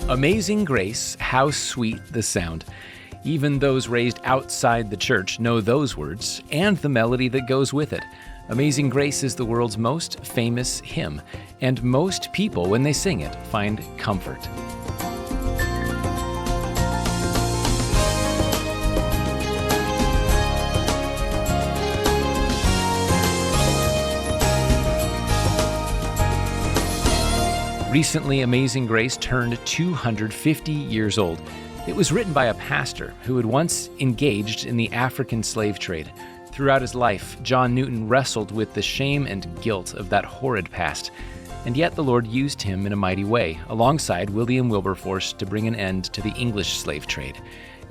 Amazing Grace, how sweet the sound. Even those raised outside the church know those words and the melody that goes with it. Amazing Grace is the world's most famous hymn, and most people, when they sing it, find comfort. Recently, Amazing Grace turned 250 years old. It was written by a pastor who had once engaged in the African slave trade. Throughout his life, John Newton wrestled with the shame and guilt of that horrid past. And yet the Lord used him in a mighty way, alongside William Wilberforce, to bring an end to the English slave trade.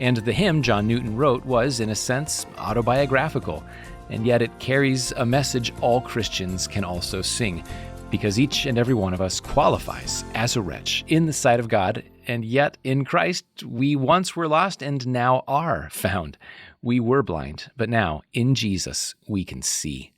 And the hymn John Newton wrote was, in a sense, autobiographical. And yet it carries a message all Christians can also sing. Because each and every one of us qualifies as a wretch in the sight of God, and yet in Christ we once were lost and now are found. We were blind, but now in Jesus we can see.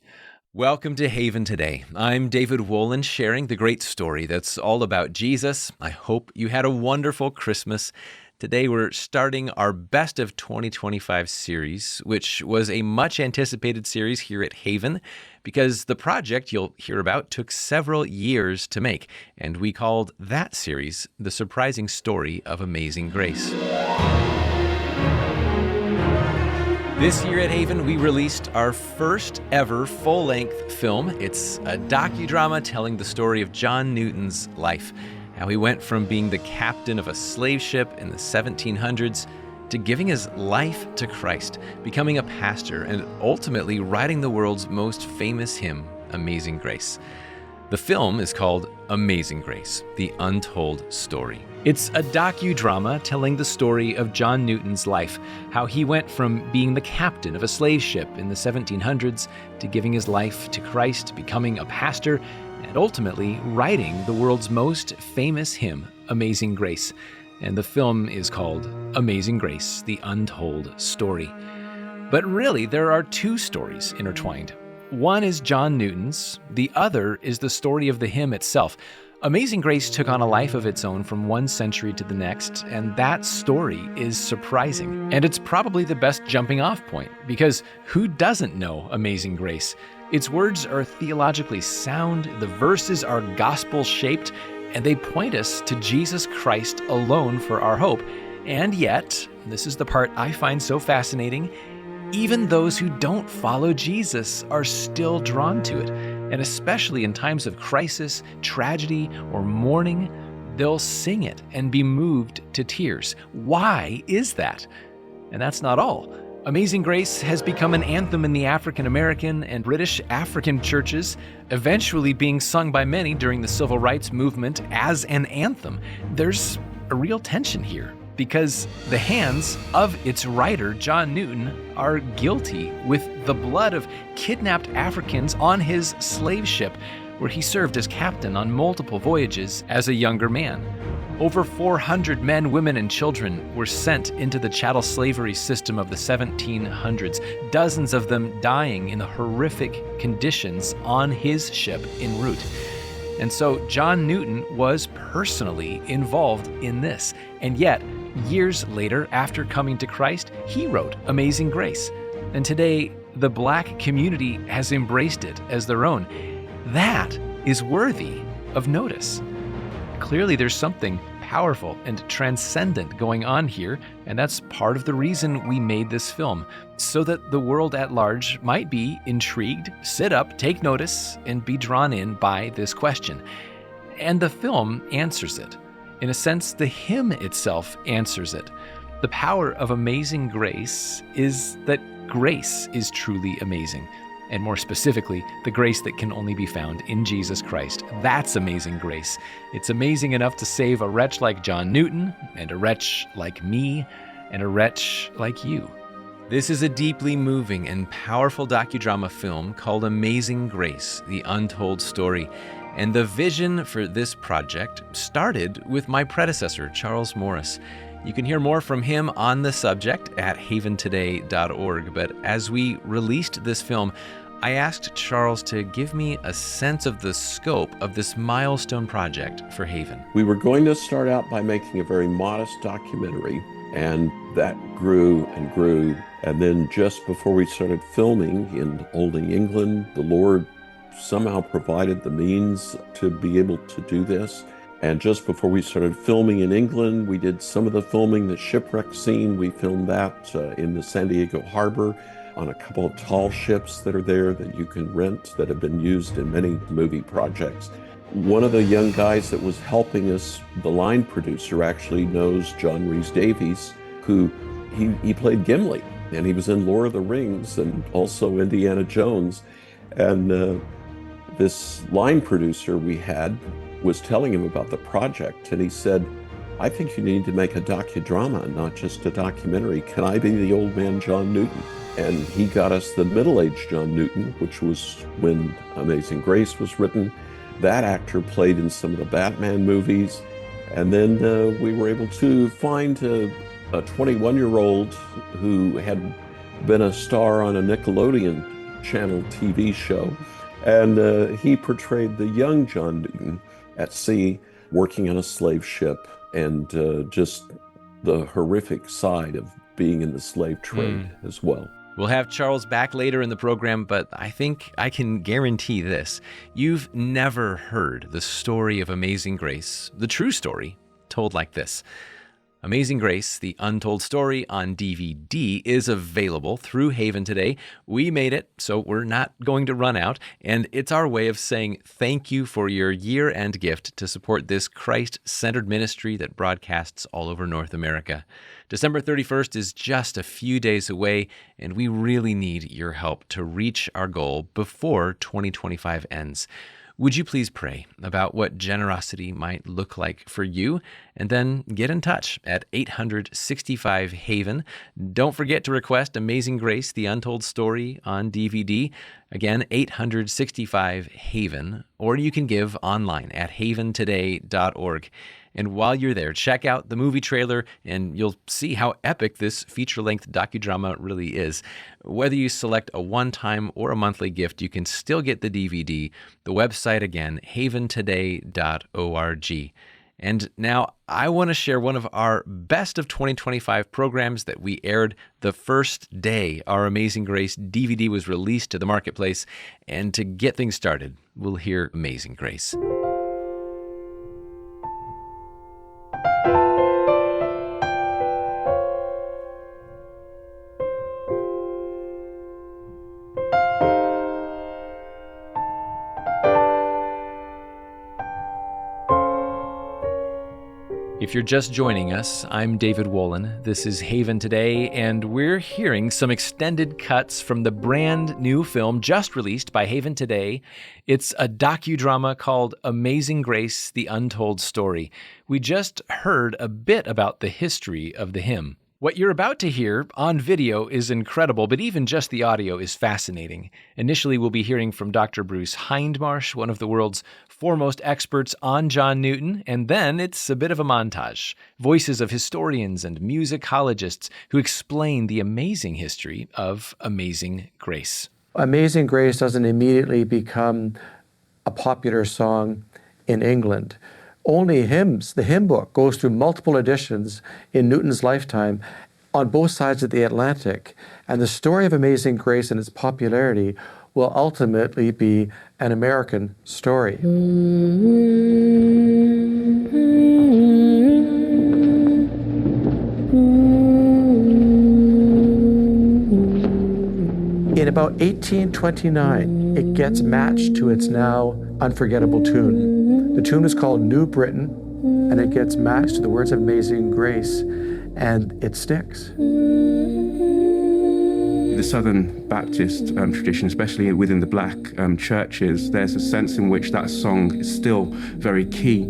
Welcome to Haven Today. I'm David Wollen, sharing the great story that's all about Jesus. I hope you had a wonderful Christmas. Today we're starting our Best of 2025 series, which was a much anticipated series here at Haven, because the project you'll hear about took several years to make, and we called that series The Surprising Story of Amazing Grace. This year at Haven, we released our first ever full-length film. It's a docudrama telling the story of John Newton's life, how he went from being the captain of a slave ship in the 1700s to giving his life to Christ, becoming a pastor, and ultimately writing the world's most famous hymn, Amazing Grace. The film is called Amazing Grace, The Untold Story. It's a docudrama telling the story of John Newton's life, how he went from being the captain of a slave ship in the 1700s to giving his life to Christ, becoming a pastor, and ultimately writing the world's most famous hymn, Amazing Grace. And the film is called Amazing Grace, The Untold Story. But really, there are two stories intertwined. One is John Newton's, the other is the story of the hymn itself. Amazing Grace took on a life of its own from one century to the next, and that story is surprising. And it's probably the best jumping off point, because who doesn't know Amazing Grace? Its words are theologically sound, the verses are gospel-shaped, and they point us to Jesus Christ alone for our hope. And yet, this is the part I find so fascinating, even those who don't follow Jesus are still drawn to it. And especially in times of crisis, tragedy, or mourning, they'll sing it and be moved to tears. Why is that? And that's not all. Amazing Grace has become an anthem in the African American and British African churches, eventually being sung by many during the civil rights movement as an anthem. There's a real tension here, because the hands of its writer, John Newton, are guilty with the blood of kidnapped Africans on his slave ship, where he served as captain on multiple voyages as a younger man. Over 400 men, women, and children were sent into the chattel slavery system of the 1700s, dozens of them dying in the horrific conditions on his ship en route. And so John Newton was personally involved in this. And yet, years later, after coming to Christ, he wrote Amazing Grace. And today, the Black community has embraced it as their own. That is worthy of notice. Clearly, there's something powerful and transcendent going on here, and that's part of the reason we made this film, so that the world at large might be intrigued, sit up, take notice, and be drawn in by this question. And the film answers it. In a sense, the hymn itself answers it. The power of Amazing Grace is that grace is truly amazing. And more specifically, the grace that can only be found in Jesus Christ. That's amazing grace. It's amazing enough to save a wretch like John Newton, and a wretch like me, and a wretch like you. This is a deeply moving and powerful docudrama film called Amazing Grace, The Untold Story. And the vision for this project started with my predecessor, Charles Morris. You can hear more from him on the subject at haventoday.org. But as we released this film, I asked Charles to give me a sense of the scope of this milestone project for Haven. We were going to start out by making a very modest documentary, and that grew and grew. And then just before we started filming in Olding, England, the Lord somehow provided the means to be able to do this. And just before we started filming in England, we did some of the filming, the shipwreck scene. We filmed that in the San Diego harbor on a couple of tall ships that are there that you can rent that have been used in many movie projects. One of the young guys that was helping us, the line producer, actually knows John Rhys Davies, who he played Gimli, and he was in Lord of the Rings and also Indiana Jones. And this line producer we had was telling him about the project, and he said, I think you need to make a docudrama, not just a documentary. Can I be the old man John Newton? And he got us the middle-aged John Newton, which was when Amazing Grace was written. That actor played in some of the Batman movies. And then we were able to find a 21-year-old who had been a star on a Nickelodeon channel TV show. And he portrayed the young John Newton at sea, working on a slave ship, and just the horrific side of being in the slave trade as well. We'll have Charles back later in the program, but I think I can guarantee this. You've never heard the story of Amazing Grace, the true story, told like this. Amazing Grace, The Untold Story on DVD is available through Haven today. We made it, so we're not going to run out, and it's our way of saying thank you for your year-end gift to support this Christ-centered ministry that broadcasts all over North America. December 31st is just a few days away, and we really need your help to reach our goal before 2025 ends. Would you please pray about what generosity might look like for you, and then get in touch at 865-HAVEN. Don't forget to request Amazing Grace, The Untold Story on DVD. Again, 865-HAVEN, or you can give online at haventoday.org. And while you're there, check out the movie trailer, and you'll see how epic this feature-length docudrama really is. Whether you select a one-time or a monthly gift, you can still get the DVD. The website, again, haventoday.org. And now I want to share one of our best of 2025 programs that we aired the first day our Amazing Grace DVD was released to the marketplace. And to get things started, we'll hear Amazing Grace. If you're just joining us, I'm David Wollen. This is Haven Today, and we're hearing some extended cuts from the brand new film just released by Haven Today. It's a docudrama called Amazing Grace, The Untold Story. We just heard a bit about the history of the hymn. What you're about to hear on video is incredible, but even just the audio is fascinating. Initially, we'll be hearing from Dr. Bruce Hindmarsh, one of the world's foremost experts on John Newton, and then it's a bit of a montage. Voices of historians and musicologists who explain the amazing history of Amazing Grace. Amazing Grace doesn't immediately become a popular song in England. Only hymns, the hymn book, goes through multiple editions in Newton's lifetime on both sides of the Atlantic. And the story of Amazing Grace and its popularity will ultimately be an American story. In about 1829, it gets matched to its now unforgettable tune. The tune is called New Britain, and it gets matched to the words of Amazing Grace, and it sticks. The Southern Baptist tradition, especially within the black churches, there's a sense in which that song is still very key.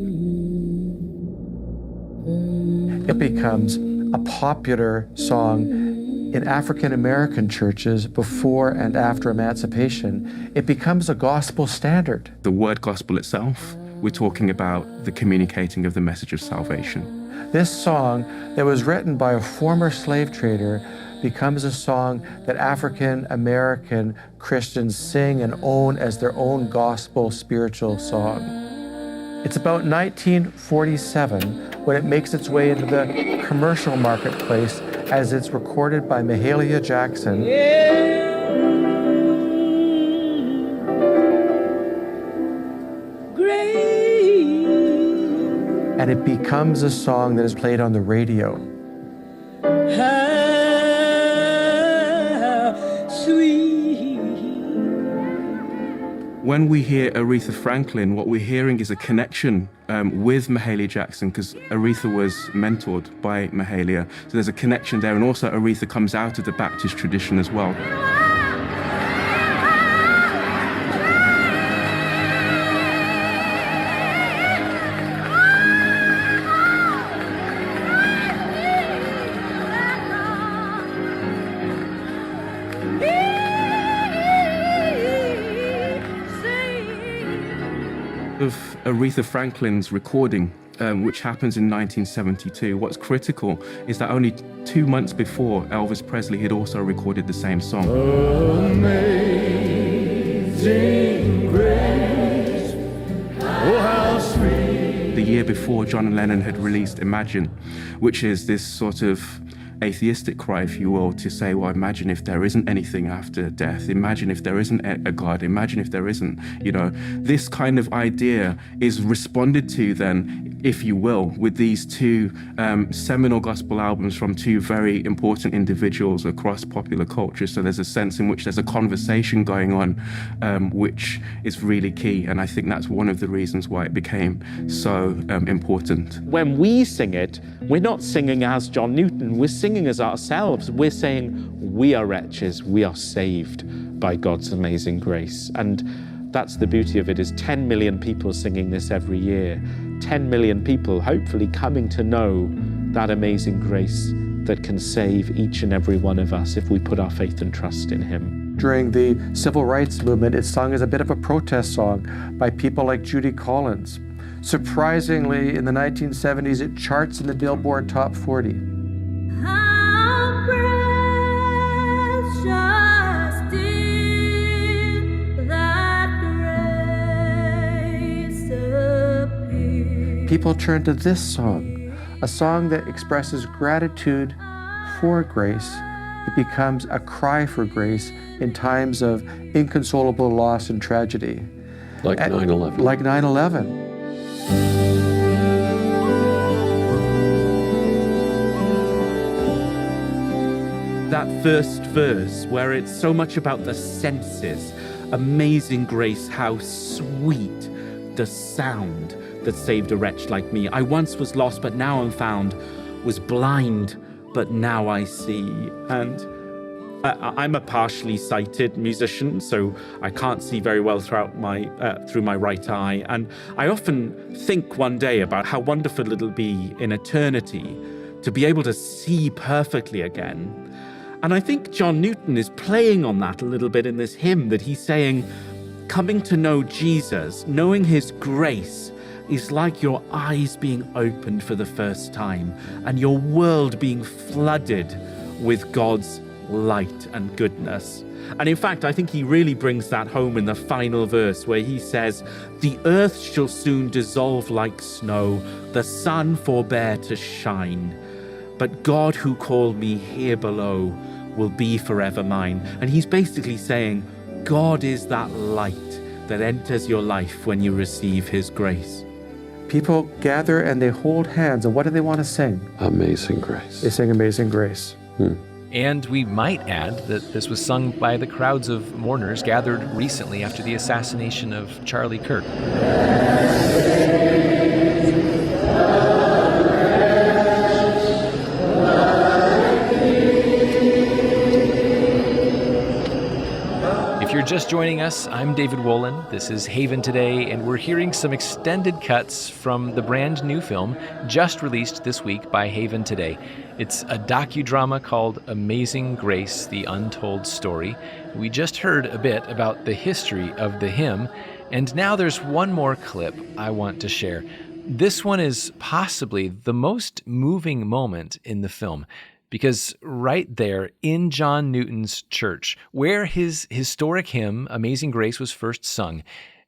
It becomes a popular song in African American churches before and after emancipation. It becomes a gospel standard. The word gospel itself, we're talking about the communicating of the message of salvation. This song that was written by a former slave trader becomes a song that African American Christians sing and own as their own gospel spiritual song. It's about 1947 when it makes its way into the commercial marketplace as it's recorded by Mahalia Jackson. And it becomes a song that is played on the radio. How sweet. When we hear Aretha Franklin, what we're hearing is a connection with Mahalia Jackson, because Aretha was mentored by Mahalia. So there's a connection there, and also Aretha comes out of the Baptist tradition as well. Of Aretha Franklin's recording, which happens in 1972, what's critical is that only 2 months before, Elvis Presley had also recorded the same song. Amazing grace, oh how sweet. The year before, John Lennon had released Imagine, which is this sort of atheistic cry, if you will, to say, well, imagine if there isn't anything after death. Imagine if there isn't a God. Imagine if there isn't, this kind of idea is responded to then, if you will, with these two seminal gospel albums from two very important individuals across popular culture. So there's a sense in which there's a conversation going on, which is really key. And I think that's one of the reasons why it became so important. When we sing it, we're not singing as John Newton, we're singing as ourselves. We're saying we are wretches, we are saved by God's amazing grace. And that's the beauty of it, is 10 million people singing this every year. 10 million people hopefully coming to know that amazing grace that can save each and every one of us if we put our faith and trust in Him. During the civil rights movement, it's sung as a bit of a protest song by people like Judy Collins. Surprisingly, in the 1970s, it charts in the Billboard Top 40. How precious did that grace appear. People turn to this song, a song that expresses gratitude for grace. It becomes a cry for grace in times of inconsolable loss and tragedy. Like 9/11. Like 9/11. That first verse, where it's so much about the senses, amazing grace, how sweet the sound that saved a wretch like me. I once was lost, but now I'm found, was blind, but now I see. And I'm a partially sighted musician, so I can't see very well through my right eye. And I often think one day about how wonderful it'll be in eternity to be able to see perfectly again. And I think John Newton is playing on that a little bit in this hymn, that he's saying, coming to know Jesus, knowing His grace, is like your eyes being opened for the first time and your world being flooded with God's light and goodness. And in fact, I think he really brings that home in the final verse, where he says, the earth shall soon dissolve like snow, the sun forbear to shine, but God who called me here below will be forever mine. And he's basically saying, God is that light that enters your life when you receive His grace. People gather and they hold hands, and what do they want to sing? Amazing Grace. They sing Amazing Grace. And we might add that this was sung by the crowds of mourners gathered recently after the assassination of Charlie Kirk. If you're just joining us, I'm David Wollen. This is Haven Today, and we're hearing some extended cuts from the brand new film just released this week by Haven Today. It's a docudrama called Amazing Grace, The Untold Story. We just heard a bit about the history of the hymn, and now there's one more clip I want to share. This one is possibly the most moving moment in the film. because right there in John Newton's church, where his historic hymn, Amazing Grace, was first sung,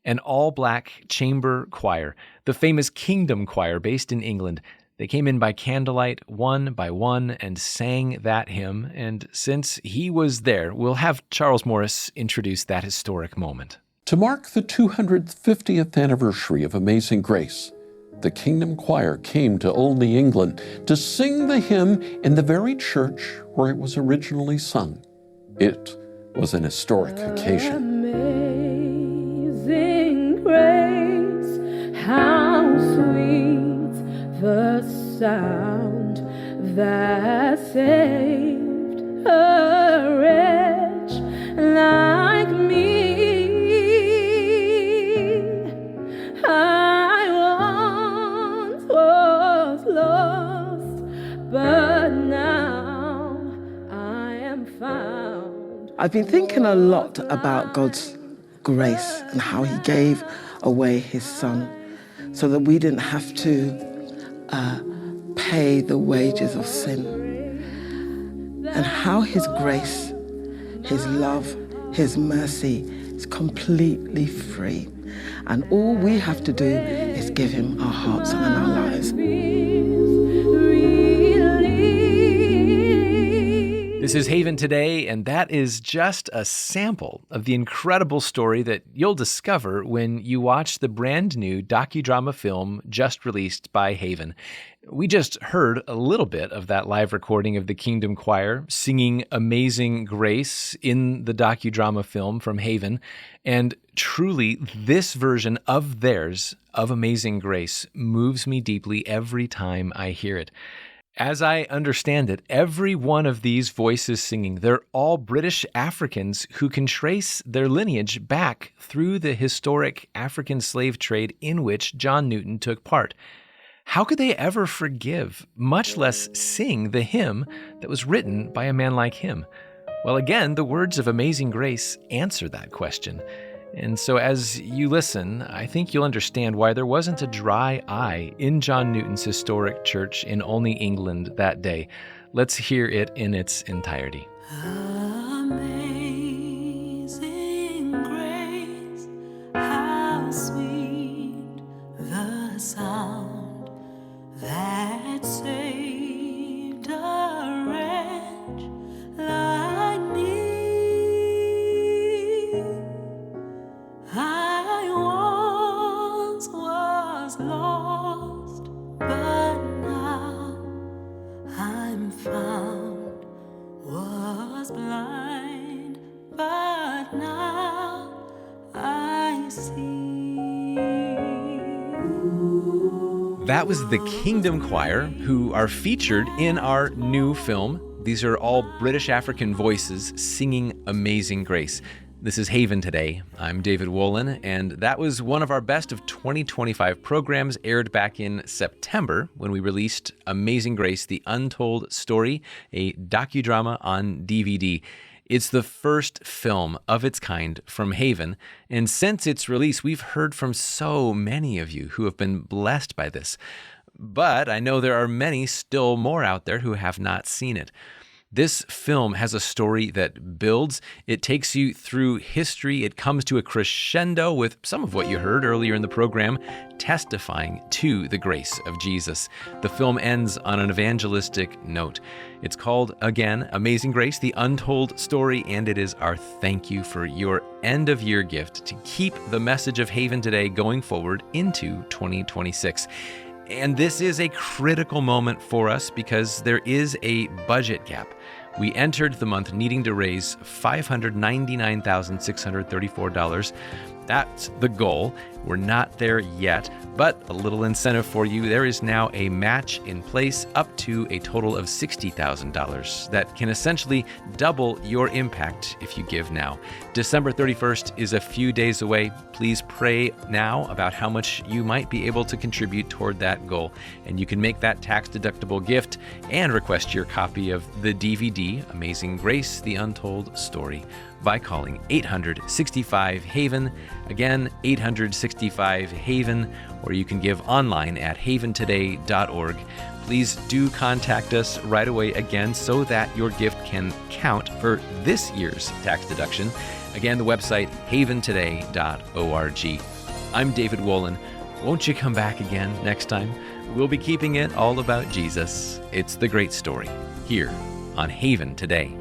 an all-black chamber choir, the famous Kingdom Choir based in England, they came in by candlelight, one by one, and sang that hymn. And since he was there, we'll have Charles Morris introduce that historic moment. To mark the 250th anniversary of Amazing Grace, the Kingdom Choir came to Olney, England, to sing the hymn in the very church where it was originally sung. It was an historic occasion. Amazing grace, how sweet the sound that saved a wretch like me. I once was lost, but now I am found. I've been thinking a lot about God's grace and how he gave away his son so that we didn't have to pay the wages of sin, and how his grace, his love, his mercy is completely free, and all we have to do is give him our hearts and our lives. This is Haven Today, and that is just a sample of the incredible story that you'll discover when you watch the brand new docudrama film just released by Haven. We just heard a little bit of that live recording of the Kingdom Choir singing Amazing Grace in the docudrama film from Haven, and truly this version of theirs of Amazing Grace moves me deeply every time I hear it. As I understand it, every one of these voices singing, they're all British Africans who can trace their lineage back through the historic African slave trade in which John Newton took part. How could they ever forgive, much less sing, the hymn that was written by a man like him? Well, again, the words of Amazing Grace answer that question. And so as you listen, I think you'll understand why there wasn't a dry eye in John Newton's historic church in Olney, England that day. Let's hear it in its entirety. Amazing grace, how sweet the sound that saved a wretch like me. I once was lost, but now I'm found. Was blind, but now I see. That was the Kingdom Choir, who are featured in our new film. These are all British African voices singing Amazing Grace. This is Haven Today. I'm David Wollen, and that was one of our best of 2025 programs, aired back in September when we released Amazing Grace, The Untold Story, a docudrama on DVD. It's the first film of its kind from Haven, and since its release, we've heard from so many of you who have been blessed by this. But I know there are many still more out there who have not seen it. This film has a story that builds. It takes you through history. It comes to a crescendo with some of what you heard earlier in the program, testifying to the grace of Jesus. The film ends on an evangelistic note. It's called, again, Amazing Grace, The Untold Story, and it is our thank you for your end-of-year gift to keep the message of Haven Today going forward into 2026. And this is a critical moment for us because there is a budget gap. We entered the month needing to raise $599,634. That's the goal. We're not there yet, but a little incentive for you. There is now a match in place up to a total of $60,000 that can essentially double your impact if you give now. December 31st is a few days away. Please pray now about how much you might be able to contribute toward that goal. And you can make that tax-deductible gift and request your copy of the DVD, Amazing Grace, The Untold Story, by calling 865-HAVEN. Again, 865-HAVEN, or you can give online at haventoday.org. please do contact us right away again so that your gift can count for this year's tax deduction. Again, the website haventoday.org. I'm David Wollen. Won't you come back again next time? We'll be keeping it all about Jesus. It's the great story here on Haven Today.